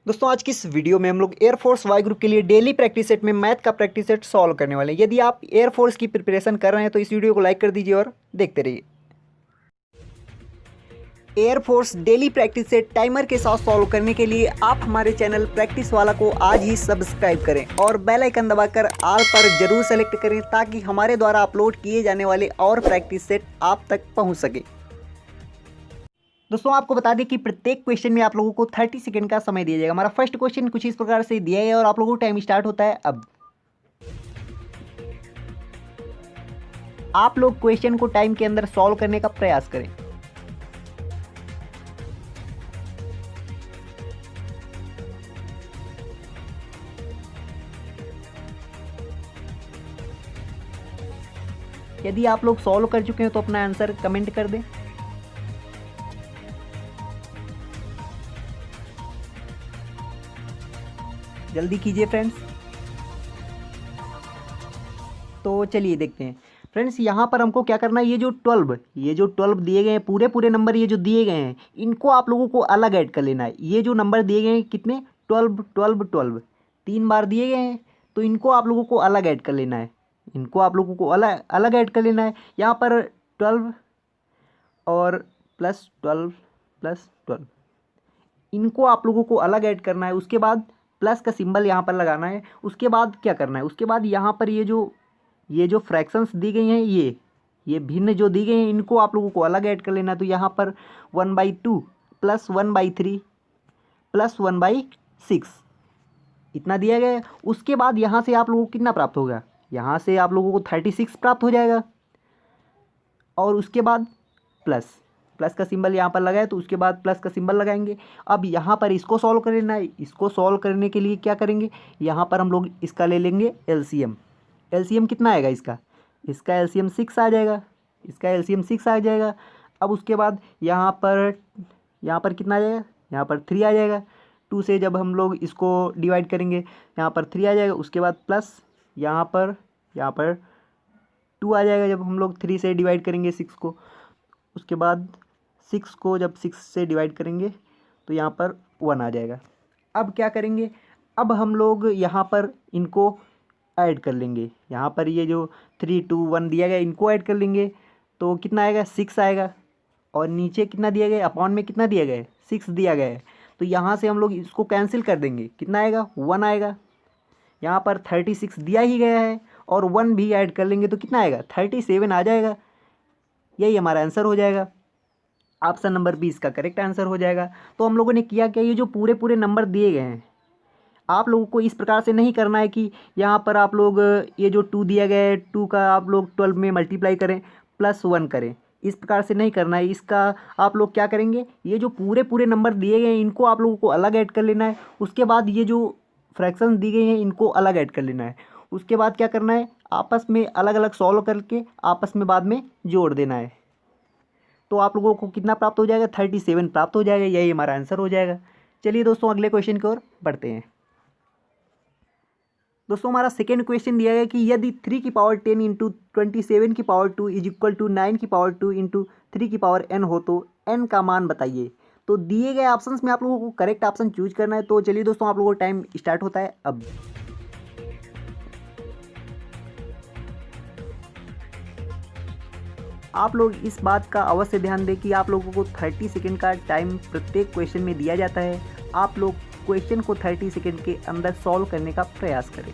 दोस्तों आज की इस वीडियो में हम लोग एयरफोर्स वाई ग्रुप के लिए डेली प्रैक्टिस सेट में मैथ का प्रैक्टिस सेट सॉल्व करने वाले हैं। यदि आप एयरफोर्स की प्रिपरेशन कर रहे हैं तो इस वीडियो को लाइक कर दीजिए और देखते रहिए। Air force daily practice set timer के साथ सॉल्व करने के लिए आप हमारे चैनल प्रैक्टिस वाला को आज ही सब्सक्राइब करें और बेल आइकन दबाकर ऑल पर जरूर सेलेक्ट करें ताकि हमारे द्वारा अपलोड किए जाने वाले और प्रैक्टिस सेट आप तक पहुँच सके। दोस्तों आपको बता दें कि प्रत्येक क्वेश्चन में आप लोगों को 30 सेकंड का समय दिया जाएगा। हमारा फर्स्ट क्वेश्चन कुछ इस प्रकार से दिया है और आप लोगों को टाइम स्टार्ट होता है अब। आप लोग क्वेश्चन को टाइम के अंदर सॉल्व करने का प्रयास करें। यदि आप लोग सॉल्व कर चुके हैं तो अपना आंसर कमेंट कर दें। जल्दी कीजिए फ्रेंड्स। तो चलिए देखते हैं फ्रेंड्स, यहाँ पर हमको क्या करना है, ये जो 12 दिए गए हैं, पूरे पूरे नंबर ये जो दिए गए हैं इनको आप लोगों को अलग ऐड कर लेना है। ये जो नंबर दिए गए हैं कितने, 12 12 12 3 बार दिए गए हैं, तो इनको आप लोगों को अलग ऐड कर लेना है। इनको आप लोगों को अलग अलग ऐड कर लेना है। यहाँ पर 12 और +12 इनको आप लोगों को अलग ऐड करना है। उसके बाद प्लस का सिंबल यहाँ पर लगाना है। उसके बाद क्या करना है, उसके बाद यहाँ पर ये जो फ्रैक्शंस दी गई हैं, ये भिन्न जो दी गई हैं इनको आप लोगों को अलग ऐड कर लेना है। तो यहाँ पर 1/2 + 1/3 + 1/6 इतना दिया गया है। उसके बाद यहाँ से आप लोगों को कितना प्राप्त होगा, यहाँ से आप लोगों को 36 प्राप्त हो जाएगा। और उसके बाद प्लस प्लस का सिंबल यहाँ पर लगाए, तो उसके बाद प्लस का सिंबल लगाएंगे। अब यहाँ पर इसको सॉल्व कर लेना है। इसको सॉल्व करने के लिए क्या करेंगे, यहाँ पर हम लोग इसका ले लेंगे एलसीएम। एलसीएम कितना आएगा इसका एलसीएम 6 आ जाएगा। इसका एलसीएम 6 आ जाएगा। अब उसके बाद यहाँ पर कितना आ जाएगा, यहाँ पर 3 आ जाएगा। 2 से जब हम लोग इसको डिवाइड करेंगे यहाँ पर 3 आ जाएगा। उसके बाद प्लस यहाँ पर 2 आ जाएगा जब हम लोग 3 से डिवाइड करेंगे 6 को। उसके बाद 6 को जब 6 से डिवाइड करेंगे तो यहाँ पर 1 आ जाएगा। अब क्या करेंगे, अब हम लोग यहाँ पर इनको ऐड कर लेंगे। यहाँ पर ये जो 3 2 1 दिया गया इनको ऐड कर लेंगे तो कितना आएगा, 6 आएगा। और नीचे कितना दिया गया, अपॉन में कितना दिया गया है, 6 दिया गया है। तो यहाँ से हम लोग इसको कैंसिल कर देंगे, कितना आएगा, 1 आएगा। यहाँ पर 36 दिया ही गया है और 1 भी ऐड कर लेंगे तो कितना आएगा, 37 आ जाएगा। यही हमारा आंसर हो जाएगा। ऑप्शन नंबर 20 का करेक्ट आंसर हो जाएगा। तो हम लोगों ने किया क्या, ये जो पूरे पूरे नंबर दिए गए हैं आप लोगों को इस प्रकार से नहीं करना है कि यहाँ पर आप लोग ये जो 2 दिया गया है 2 का आप लोग 12 में मल्टीप्लाई करें +1 करें, इस प्रकार से नहीं करना है। इसका आप लोग क्या करेंगे, ये जो पूरे पूरे नंबर दिए गए हैं इनको आप लोगों को अलग ऐड कर लेना है। उसके बाद ये जो फ्रैक्शंस दी गई हैं इनको अलग ऐड कर लेना है। उसके बाद क्या करना है, आपस में अलग अलग सॉल्व करके आपस में बाद में जोड़ देना है। तो आप लोगों को कितना प्राप्त हो जाएगा, 37 प्राप्त हो जाएगा। यही हमारा आंसर हो जाएगा। चलिए दोस्तों अगले क्वेश्चन की ओर बढ़ते हैं। दोस्तों हमारा सेकेंड क्वेश्चन दिया गया कि यदि 3 की पावर 10 इंटू 27 की पावर 2 इज इक्वल टू 9 की पावर 2 इंटू 3 की पावर n हो तो n का मान बताइए। तो दिए गए ऑप्शंस में आप लोगों को करेक्ट ऑप्शन चूज करना है। तो चलिए दोस्तों आप लोगों को टाइम स्टार्ट होता है अब। आप लोग इस बात का अवश्य ध्यान दें कि आप लोगों को 30 सेकेंड का टाइम प्रत्येक क्वेश्चन में दिया जाता है। आप लोग क्वेश्चन को 30 सेकेंड के अंदर सॉल्व करने का प्रयास करें।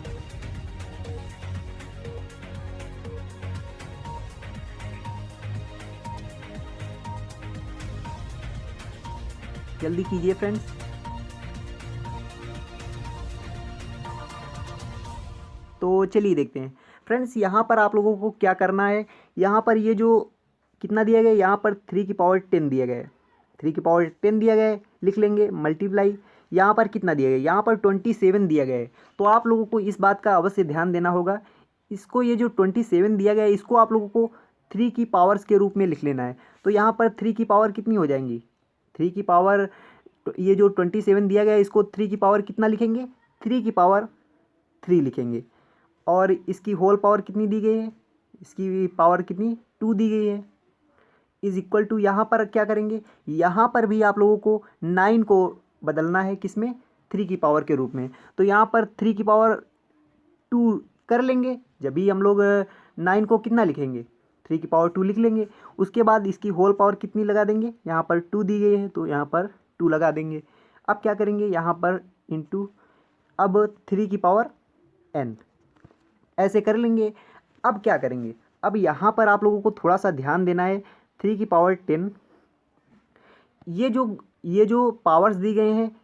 जल्दी कीजिए फ्रेंड्स। तो चलिए देखते हैं फ्रेंड्स, यहाँ पर आप लोगों को क्या करना है। यहाँ पर ये जो कितना दिया गया है, यहाँ पर 3 की पावर 10 दिया गया है। 3 की पावर 10 दिया गया है, लिख लेंगे मल्टीप्लाई। यहाँ पर कितना दिया गया है, यहाँ पर 27 दिया गया है। तो आप लोगों को इस बात का अवश्य ध्यान देना होगा। इसको ये जो 27 दिया गया है इसको आप लोगों को 3 की पावर्स के रूप में लिख लेना है। तो यहाँ पर 3 की पावर कितनी हो जाएंगी, 3 की पावर, ये जो 27 दिया गया है इसको 3 की पावर कितना लिखेंगे, 3 की पावर 3 लिखेंगे। और इसकी होल पावर कितनी दी गई है, इसकी पावर कितनी, 2 दी गई है। इज इक्वल टू यहाँ पर क्या करेंगे, यहाँ पर भी आप लोगों को 9 को बदलना है, किस में, 3 की पावर के रूप में। तो यहाँ पर 3 की पावर 2 कर लेंगे, जब भी हम लोग 9 को कितना लिखेंगे, 3 की पावर 2 लिख लेंगे। उसके बाद इसकी होल पावर कितनी लगा देंगे, यहाँ पर 2 दी गई है तो यहाँ पर 2 लगा देंगे। अब क्या करेंगे, यहाँ पर इंटू अब 3 की पावर n ऐसे कर लेंगे। अब क्या करेंगे, अब यहाँ पर आप लोगों को थोड़ा सा ध्यान देना है। 3 की पावर 10, ये जो पावर्स दी गए हैं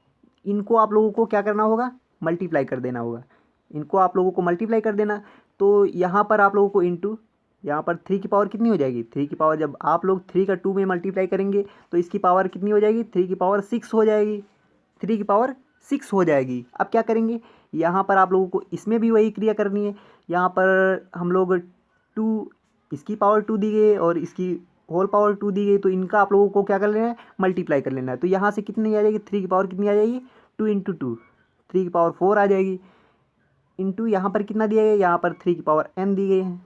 इनको आप लोगों को क्या करना होगा, मल्टीप्लाई कर देना होगा। इनको आप लोगों को मल्टीप्लाई कर देना। तो यहाँ पर आप लोगों को इंटू, यहाँ पर 3 की पावर कितनी हो जाएगी, 3 की पावर जब आप लोग 3 का 2 में मल्टीप्लाई करेंगे तो इसकी पावर कितनी हो जाएगी, 3 की पावर 6 हो जाएगी, 3 की पावर 6 हो जाएगी। अब क्या करेंगे, यहाँ पर आप लोगों को इसमें भी वही क्रिया करनी है। यहाँ पर हम लोग 2, इसकी पावर 2 दी गई और इसकी होल पावर 2 दी गई, तो इनका आप लोगों को क्या कर लेना है, मल्टीप्लाई कर लेना है। तो यहाँ से कितनी आ जाएगी, 3 की पावर कितनी आ जाएगी, 2 इंटू 2, 3 की पावर 4 आ जाएगी। इंटू यहाँ पर कितना दिया गया, यहाँ पर 3 की पावर n दी गई है।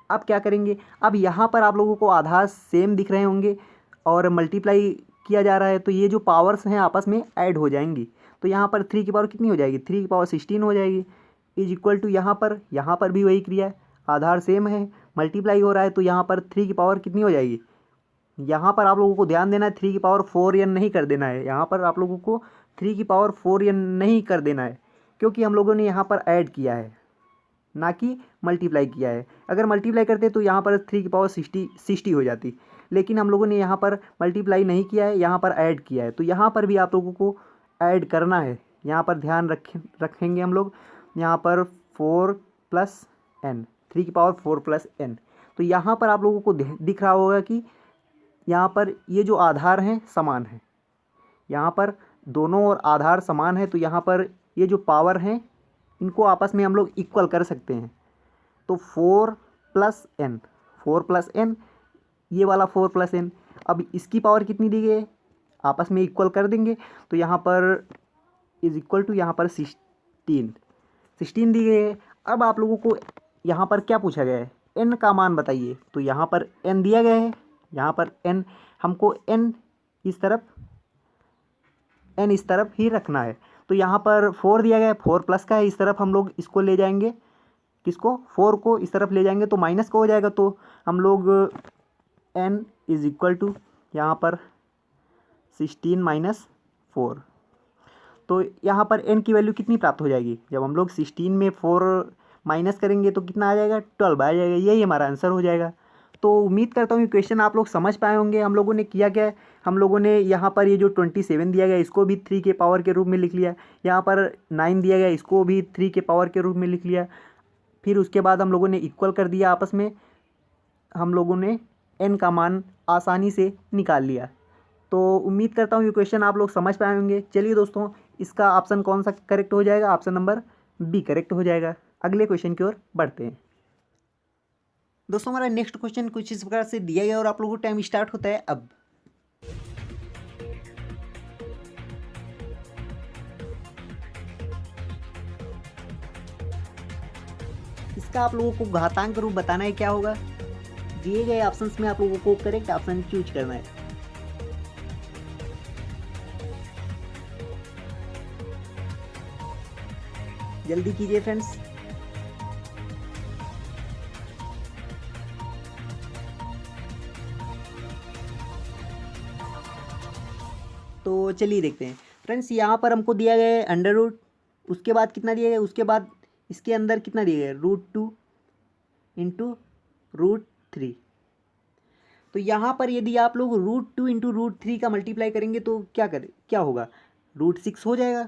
अब क्या करेंगे, अब यहाँ पर आप लोगों को आधार सेम दिख रहे होंगे और मल्टीप्लाई किया जा रहा है, तो ये जो पावर्स हैं आपस में ऐड हो जाएंगी। तो यहाँ पर 3 की पावर कितनी हो जाएगी, 3 की पावर 16 हो जाएगी। इज इक्वल टू यहाँ पर भी वही क्रिया है, आधार सेम है, मल्टीप्लाई हो रहा है, तो यहाँ पर 3 की पावर कितनी हो जाएगी। यहाँ पर आप लोगों को ध्यान देना है, 3 की पावर 4n नहीं कर देना है। यहाँ पर आप लोगों को 3 की पावर 4n नहीं कर देना है, क्योंकि हम लोगों ने यहाँ पर ऐड किया है ना कि मल्टीप्लाई किया है। अगर मल्टीप्लाई करते तो यहाँ पर 3 की पावर 60 हो जाती, लेकिन हम लोगों ने यहाँ पर मल्टीप्लाई नहीं किया है, यहाँ पर ऐड किया है। तो यहाँ पर भी आप लोगों को ऐड करना है, यहाँ पर ध्यान रखेंगे हम लोग। यहाँ पर 4 + n, 3 की पावर 4 + n। तो यहाँ पर आप लोगों को दिख रहा होगा कि यहाँ पर ये जो आधार हैं समान हैं, यहाँ पर दोनों और आधार समान है, तो यहाँ पर ये जो पावर हैं इनको आपस में हम लोग इक्वल कर सकते हैं। तो 4 + n, 4 + n, ये वाला 4 + n, अब इसकी पावर कितनी दी गई है, आपस में इक्वल कर देंगे। तो यहाँ पर इज इक्वल टू, यहाँ पर 16 दी गई है। अब आप लोगों को यहाँ पर क्या पूछा गया है, n का मान बताइए। तो यहाँ पर n दिया गया है, यहाँ पर n हमको n इस तरफ ही रखना है। तो यहाँ पर 4 दिया गया है, 4 प्लस का है, इस तरफ हम लोग इसको ले जाएंगे, किसको, 4 को इस तरफ ले जाएंगे तो माइनस का हो जाएगा। तो हम लोग n इज इक्वल टू यहाँ पर 16 - 4, तो यहाँ पर n की वैल्यू कितनी प्राप्त हो जाएगी, जब हम लोग 16 में 4 माइनस करेंगे तो कितना आ जाएगा, 12 आ जाएगा। यही हमारा आंसर हो जाएगा। तो उम्मीद करता हूँ ये क्वेश्चन आप लोग समझ पाए होंगे। हम लोगों ने किया क्या है, हम लोगों ने यहाँ पर ये जो 27 दिया गया इसको भी 3 के पावर के रूप में लिख लिया, यहाँ पर 9 दिया गया इसको भी 3 के पावर के रूप में लिख लिया। फिर उसके बाद हम लोगों ने इक्वल कर दिया आपस में, हम लोगों ने n का मान आसानी से निकाल लिया। तो उम्मीद करता हूँ ये क्वेश्चन आप लोग समझ पाए होंगे। चलिए दोस्तों, इसका ऑप्शन कौन सा करेक्ट हो जाएगा, ऑप्शन नंबर बी करेक्ट हो जाएगा। अगले क्वेश्चन की ओर बढ़ते हैं। दोस्तों हमारा नेक्स्ट क्वेश्चन कुछ इस प्रकार से दिया गया और आप लोगों को टाइम स्टार्ट होता है अब। इसका आप लोगों को घातांक रूप बताना है, क्या होगा, दिए गए ऑप्शंस में आप लोगों को करेक्ट ऑप्शन चूज करना है। जल्दी कीजिए फ्रेंड्स। तो चलिए देखते हैं फ्रेंड्स, यहाँ पर हमको दिया गया है √, उसके बाद कितना दिया गया, उसके बाद इसके अंदर कितना दिया गया, √2 × √3। तो यहाँ पर यदि आप लोग √2 × √3 का मल्टीप्लाई करेंगे तो क्या होगा, √6 हो जाएगा,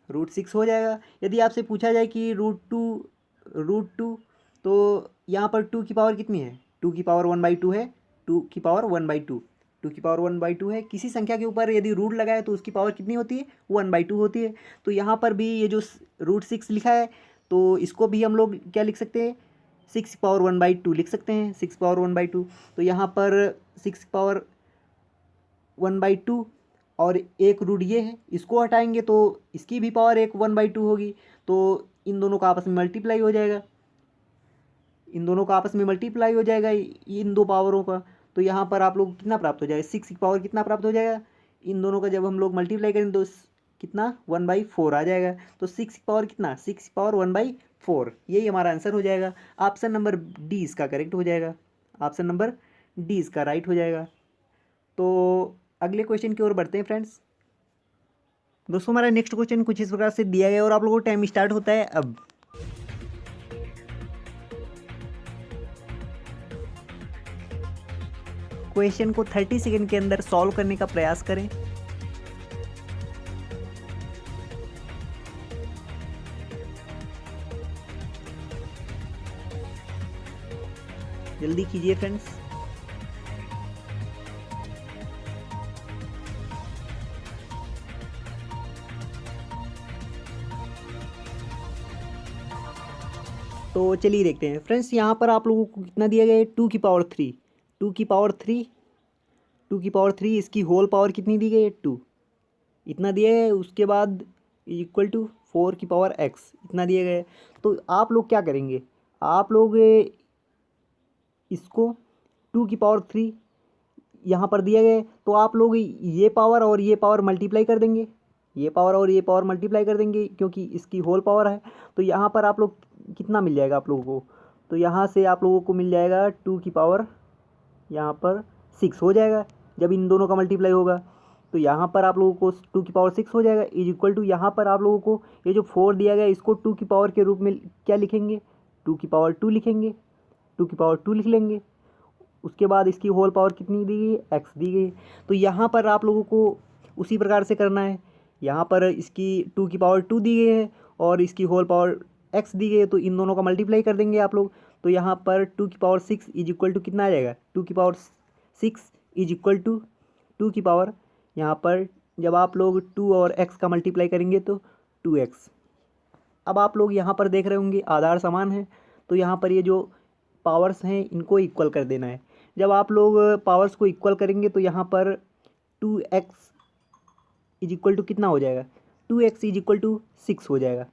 √6 हो जाएगा। यदि आपसे पूछा जाए कि √2 तो यहाँ पर 2 की पावर कितनी है, 2 की पावर 1/2 है, 2 की पावर 1/2, 2 की पावर 1/2 है। किसी संख्या के ऊपर यदि रूट लगाए तो उसकी पावर कितनी होती है, 1/2 होती है। तो यहाँ पर भी ये जो √6 लिखा है तो इसको भी हम लोग क्या लिख सकते हैं, 6 की पावर 1/2 लिख सकते हैं, 6 पावर 1/2। तो यहाँ पर 6 पावर 1/2 और एक रूट ये है, इसको हटाएंगे तो इसकी भी पावर 1/2 होगी। तो इन दोनों का आपस में मल्टीप्लाई हो जाएगा, इन दोनों का आपस में मल्टीप्लाई हो जाएगा इन दो पावरों का। तो यहाँ पर आप लोग कितना प्राप्त हो जाएगा, 6 की पावर कितना प्राप्त हो जाएगा, इन दोनों का जब हम लोग मल्टीप्लाई करेंगे तो कितना 1/4 आ जाएगा। तो 6 की पावर कितना 6 की पावर 1/4, यही हमारा आंसर हो जाएगा। ऑप्शन नंबर डी इसका करेक्ट हो जाएगा, ऑप्शन नंबर डी इसका राइट हो जाएगा। तो अगले क्वेश्चन की ओर बढ़ते हैं फ्रेंड्स। दोस्तों हमारा नेक्स्ट क्वेश्चन कुछ इस प्रकार से दिया गया और आप लोगों को टाइम स्टार्ट होता है अब। क्वेश्चन को 30 सेकंड के अंदर सॉल्व करने का प्रयास करें। जल्दी कीजिए फ्रेंड्स। तो चलिए देखते हैं फ्रेंड्स, यहाँ पर आप लोगों को कितना दिया गया है 2 की पावर 3, 2 की पावर 3, 2 की पावर 3, इसकी होल पावर कितनी दी गई है 2, इतना दिया है। उसके बाद इक्वल टू 4 की पावर x, इतना दिया गया है। तो आप लोग क्या करेंगे, आप लोग इसको 2 की पावर 3 यहाँ पर दिया गया है, तो आप लोग ये पावर और ये पावर मल्टीप्लाई कर देंगे, ये पावर और ये पावर मल्टीप्लाई कर देंगे क्योंकि इसकी होल पावर है। तो यहाँ पर आप लोग कितना मिल जाएगा आप लोगों को, तो यहाँ से आप लोगों को मिल जाएगा 2 की पावर यहाँ पर 6 हो जाएगा जब इन दोनों का मल्टीप्लाई होगा। तो यहाँ पर आप लोगों को 2 की पावर 6 हो जाएगा इज इक्वल टू, यहाँ पर आप लोगों को ये जो 4 दिया गया इसको 2 की पावर के रूप में क्या लिखेंगे 2 की पावर 2 लिखेंगे, 2 की पावर 2 लिख लेंगे। उसके बाद इसकी होल पावर कितनी दी गई है x दी गई। तो यहाँ पर आप लोगों को उसी प्रकार से करना है, यहाँ पर इसकी 2 की पावर 2 दी गई है और इसकी होल पावर x दी गई है, तो इन दोनों का मल्टीप्लाई कर देंगे आप लोग। तो यहाँ पर 2 की पावर 6 इज इक्वल टू कितना आ जाएगा 2 की पावर 6 इज इक्वल टू 2 की पावर, यहाँ पर जब आप लोग 2 और x का मल्टीप्लाई करेंगे तो 2x। अब आप लोग यहाँ पर देख रहे होंगे आधार समान है, तो यहाँ पर ये जो पावर्स हैं इनको इक्वल कर देना है। जब आप लोग पावर्स को इक्वल करेंगे तो यहाँ पर 2x इज इक्वल टू कितना हो जाएगा 2x इज इक्वल टू 6 हो जाएगा,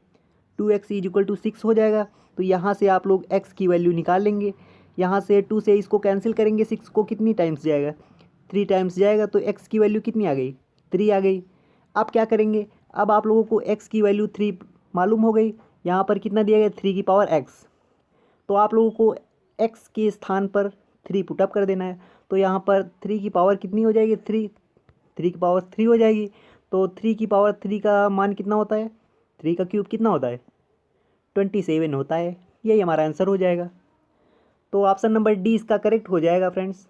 2x इज इक्वल टू 6 हो जाएगा। तो यहाँ से आप लोग x की वैल्यू निकाल लेंगे, यहाँ से 2 से इसको कैंसिल करेंगे, 6 को कितनी टाइम्स जाएगा 3 टाइम्स जाएगा, तो x की वैल्यू कितनी आ गई 3 आ गई। अब क्या करेंगे, अब आप लोगों को x की वैल्यू 3 मालूम हो गई, यहाँ पर कितना दिया गया 3 की पावर x। तो आप लोगों को x के स्थान पर 3 पुटअप कर देना है। तो यहाँ पर 3 की पावर कितनी हो जाएगी 3 की पावर 3 हो जाएगी। तो 3 की पावर 3 का मान कितना होता है 3 का क्यूब कितना होता है 27 होता है, यही हमारा आंसर हो जाएगा। तो ऑप्शन नंबर डी इसका करेक्ट हो जाएगा फ्रेंड्स।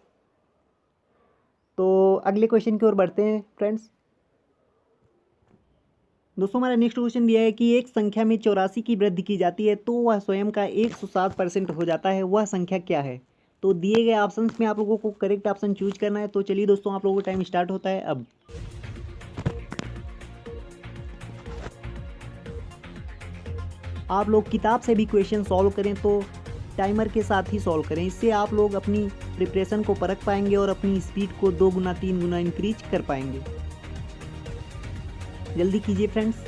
तो अगले क्वेश्चन की ओर बढ़ते हैं फ्रेंड्स। दोस्तों हमारा नेक्स्ट क्वेश्चन दिया है कि एक संख्या में 84 की वृद्धि की जाती है तो वह स्वयं का 107% हो जाता है, वह संख्या क्या है। तो दिए गए ऑप्शंस में आप लोगों को करेक्ट ऑप्शन चूज करना है। तो चलिए दोस्तों आप लोगों को टाइम स्टार्ट होता है अब। आप लोग किताब से भी क्वेश्चन सॉल्व करें तो टाइमर के साथ ही सॉल्व करें, इससे आप लोग अपनी प्रिपरेशन को परख पाएंगे और अपनी स्पीड को 2 गुना 3 गुना इंक्रीज कर पाएंगे। जल्दी कीजिए फ्रेंड्स।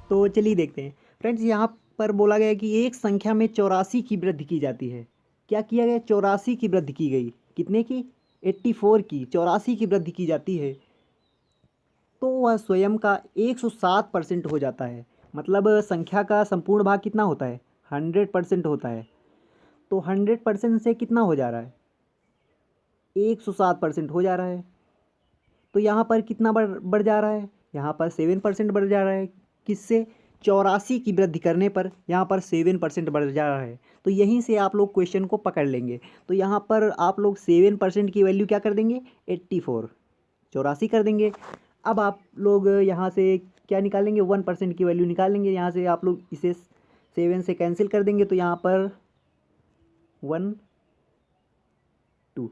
तो चलिए देखते हैं फ्रेंड्स, यहाँ पर बोला गया कि एक संख्या में 84 की वृद्धि की जाती है। क्या किया गया 84 की वृद्धि की गई, कितने की 84 की, 84 की वृद्धि की जाती है तो वह स्वयं का 107% हो जाता है। मतलब संख्या का संपूर्ण भाग कितना होता है 100% होता है। तो 100% से कितना हो जा रहा है 107% हो जा रहा है। तो यहाँ पर कितना बढ़ जा रहा है, यहाँ पर 7% बढ़ जा रहा है। किससे 84 की वृद्धि करने पर यहाँ पर 7% बढ़ जा रहा है। तो यहीं से आप लोग क्वेश्चन को पकड़ लेंगे। तो यहाँ पर आप लोग 7% की वैल्यू क्या कर देंगे 84, 84 कर देंगे। अब आप लोग यहाँ से क्या निकालेंगे 1% की वैल्यू निकालेंगे। यहाँ से आप लोग इसे 7 से कैंसिल कर देंगे तो यहाँ पर 1 2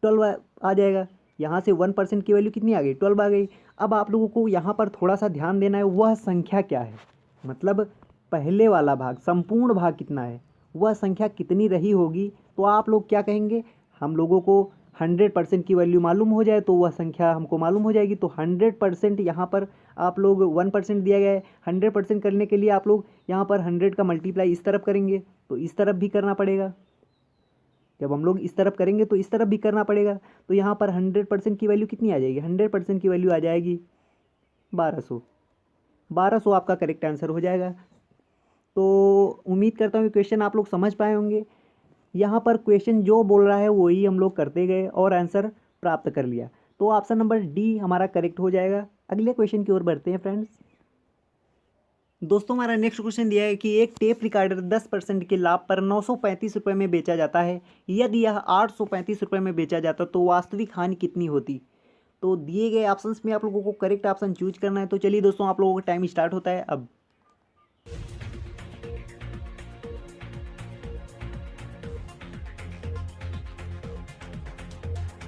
12 आ जाएगा। यहाँ से 1% की वैल्यू कितनी आ गई 12 आ गई। अब आप लोगों को यहाँ पर थोड़ा सा ध्यान देना है, वह संख्या क्या है, मतलब पहले वाला भाग संपूर्ण भाग कितना है, वह संख्या कितनी रही होगी। तो आप लोग क्या कहेंगे, हम लोगों को 100% की वैल्यू मालूम हो जाए तो वह संख्या हमको मालूम हो जाएगी। तो 100% यहाँ पर आप लोग 1% दिया गया है, 100% करने के लिए आप लोग यहाँ पर 100 का मल्टीप्लाई इस तरफ करेंगे तो इस तरफ भी करना पड़ेगा। जब हम लोग इस तरफ करेंगे तो इस तरफ भी करना पड़ेगा। तो यहाँ पर 100% की वैल्यू कितनी आ जाएगी? 100% की वैल्यू आ जाएगी 1200। 1200 आपका करेक्ट आंसर हो जाएगा। तो उम्मीद करता हूँ क्वेश्चन आप लोग समझ पाए होंगे। यहाँ पर क्वेश्चन जो बोल रहा है वही हम लोग करते गए और आंसर प्राप्त कर लिया। तो ऑप्शन नंबर डी हमारा करेक्ट हो जाएगा। अगले क्वेश्चन की ओर बढ़ते हैं फ्रेंड्स। दोस्तों हमारा नेक्स्ट क्वेश्चन दिया है कि एक टेप रिकॉर्डर 10% के लाभ पर 935 रुपये में बेचा जाता है। यदि यह 835 रुपये में बेचा जाता तो वास्तविक हानि कितनी होती? तो दिए गए ऑप्शंस में आप लोगों को करेक्ट ऑप्शन चूज करना है। तो चलिए दोस्तों आप लोगों का टाइम स्टार्ट होता है अब।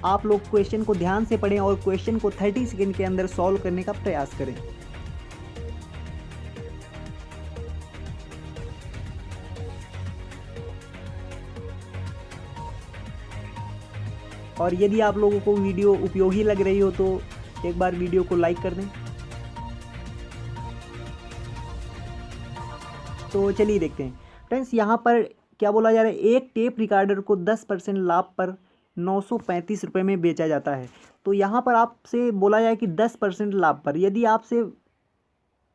आप लोग क्वेश्चन को ध्यान से पढ़ें और क्वेश्चन को 30 सेकंड के अंदर सॉल्व करने का प्रयास करें। और यदि आप लोगों को वीडियो उपयोगी लग रही हो तो एक बार वीडियो को लाइक कर दें। तो चलिए देखते हैं फ्रेंड्स, यहाँ पर क्या बोला जा रहा है, एक टेप रिकॉर्डर को 10% लाभ पर 935 रुपये में बेचा जाता है। तो यहाँ पर आपसे बोला जाए कि 10% लाभ पर, यदि आपसे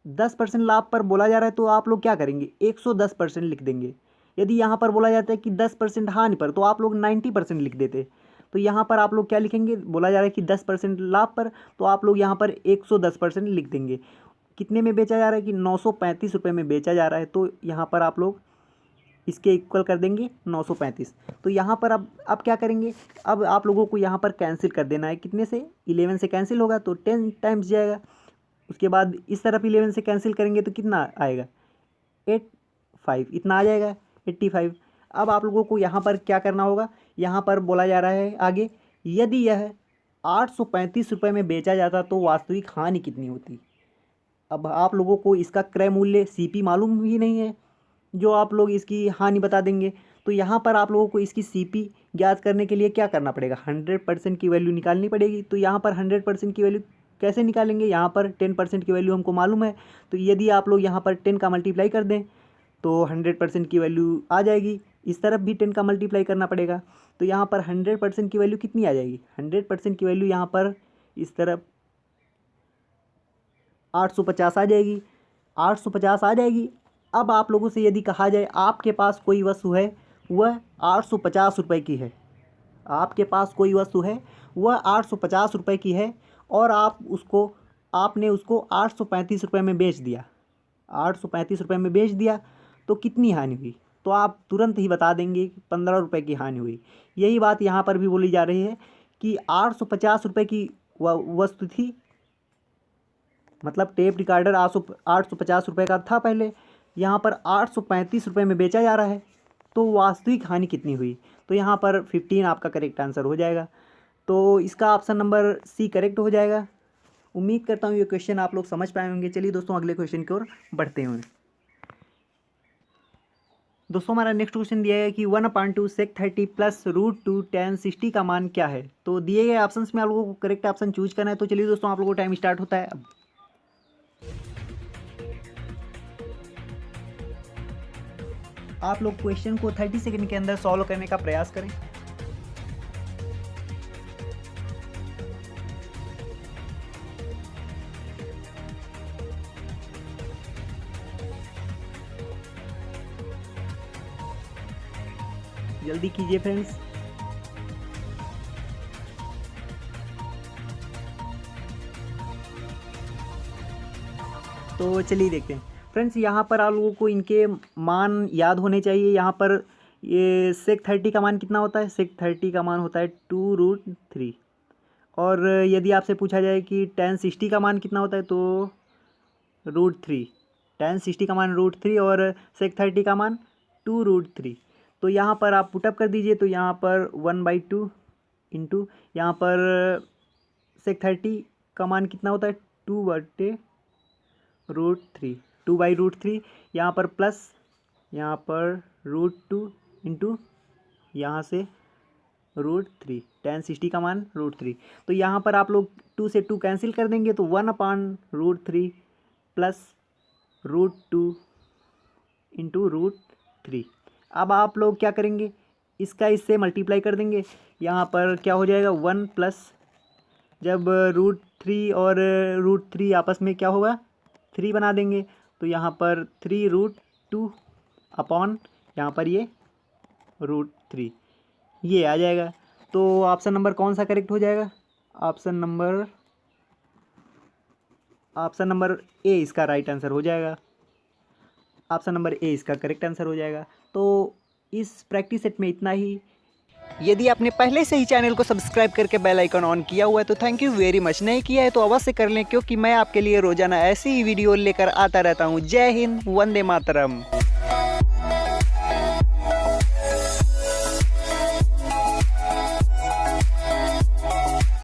10% लाभ पर बोला जा रहा है तो आप लोग क्या करेंगे? 110% लिख देंगे। यदि यहाँ पर बोला जाता है कि 10% हानि पर तो आप लोग 90% लिख देते। तो यहाँ पर आप लोग क्या लिखेंगे? बोला जा रहा है कि 10% लाभ पर तो आप लोग यहाँ पर 110% लिख देंगे। कितने में बेचा जा रहा है? कि 935 रुपये में बेचा जा रहा है। तो यहाँ पर आप लोग इसके इक्वल कर देंगे 935। तो यहाँ पर अब क्या करेंगे? अब आप लोगों को यहाँ पर कैंसिल कर देना है। कितने से? 11 से कैंसिल होगा तो 10 टाइम्स जाएगा। उसके बाद इस तरफ 11 से कैंसिल करेंगे तो कितना आएगा? 85, इतना आ जाएगा 85। अब आप लोगों को यहाँ पर क्या करना होगा? यहाँ पर बोला जा रहा है आगे, यदि यह 835 रुपये में बेचा जाता तो वास्तविक हानि कितनी होती? अब आप लोगों को इसका क्रय मूल्य सीपी मालूम ही नहीं है जो आप लोग इसकी हानि बता देंगे। तो यहाँ पर आप लोगों को इसकी सीपी ज्ञात करने के लिए क्या करना पड़ेगा? 100% की वैल्यू निकालनी पड़ेगी। तो यहाँ पर 100% की वैल्यू कैसे निकालेंगे? यहाँ पर 10% की वैल्यू हमको मालूम है। तो यदि आप लोग यहाँ पर 10 का मल्टीप्लाई कर दें तो 100% की वैल्यू आ जाएगी। इस तरफ भी 10 का मल्टीप्लाई करना पड़ेगा। तो यहाँ पर 100% की वैल्यू कितनी आ जाएगी? 100% की वैल्यू यहाँ पर इस तरफ 850 आ जाएगी। 850 आ जाएगी। अब आप लोगों से यदि कहा जाए आपके पास कोई वस्तु है वह 850 रुपये की है, आपके पास कोई वस्तु है वह 850 रुपये की है और आपने उसको 835 रुपये में बेच दिया, 835 रुपये में बेच दिया तो कितनी हानि हुई? तो आप तुरंत ही बता देंगे कि 15 रुपये की हानि हुई। यही बात यहाँ पर भी बोली जा रही है कि 850 रुपये की वस्तु थी, मतलब टेप रिकॉर्डर 850 रुपये का था पहले, यहाँ पर 835 रुपये में बेचा जा रहा है तो वास्तविक हानि कितनी हुई? तो यहाँ पर 15 आपका करेक्ट आंसर हो जाएगा। तो इसका ऑप्शन नंबर सी करेक्ट हो जाएगा। उम्मीद करता हूँ ये क्वेश्चन आप लोग समझ पाए होंगे। चलिए दोस्तों अगले क्वेश्चन की ओर बढ़ते हैं। दोस्तों हमारा नेक्स्ट क्वेश्चन दिया है कि 1/2 sec30 प्लस √2 tan 60 का मान क्या है? तो दिए गए ऑप्शंस में आप लोगों को करेक्ट ऑप्शन चूज करना है। तो चलिए दोस्तों आप लोगों का टाइम स्टार्ट होता है अब। आप लोग क्वेश्चन को 30 सेकंड के अंदर सॉल्व करने का प्रयास करें। जल्दी कीजिए फ्रेंड्स। तो चलिए देखते हैं फ्रेंड्स, यहाँ पर आप लोगों को इनके मान याद होने चाहिए। यहाँ पर ये sec30 का मान कितना होता है? sec30 का मान होता है 2√3। और यदि आपसे पूछा जाए कि tan 60 का मान कितना होता है तो √3। tan 60 का मान √3 और sec30 का मान 2√3। तो यहाँ पर आप पुटअप कर दीजिए तो यहाँ पर 1/2 इंटू यहाँ पर sec30 का मान कितना होता है 2/√3, 2/√3। यहाँ पर प्लस, यहाँ पर √2 इंटू यहाँ से √3, tan 60 का मान √3। तो यहाँ पर आप लोग 2 से 2 कैंसिल कर देंगे तो 1/√3 प्लस √2 इंटू √3। अब आप लोग क्या करेंगे, इसका इससे मल्टीप्लाई कर देंगे। यहाँ पर क्या हो जाएगा 1 प्लस, जब √3 और √3 आपस में क्या होगा 3 बना देंगे, तो यहाँ पर 3√2 अपॉन यहाँ पर ये √3 ये आ जाएगा। तो ऑप्शन नंबर कौन सा करेक्ट हो जाएगा? ऑप्शन नंबर ए इसका राइट आंसर हो जाएगा। ऑप्शन नंबर ए इसका करेक्ट आंसर हो जाएगा। तो इस प्रैक्टिस सेट में इतना ही। यदि आपने पहले से ही चैनल को सब्सक्राइब करके बेल आइकन ऑन किया हुआ है तो थैंक यू वेरी मच। नहीं किया है तो अवश्य कर लें, क्योंकि मैं आपके लिए रोजाना ऐसी ही वीडियो लेकर आता रहता हूँ। जय हिंद, वंदे मातरम।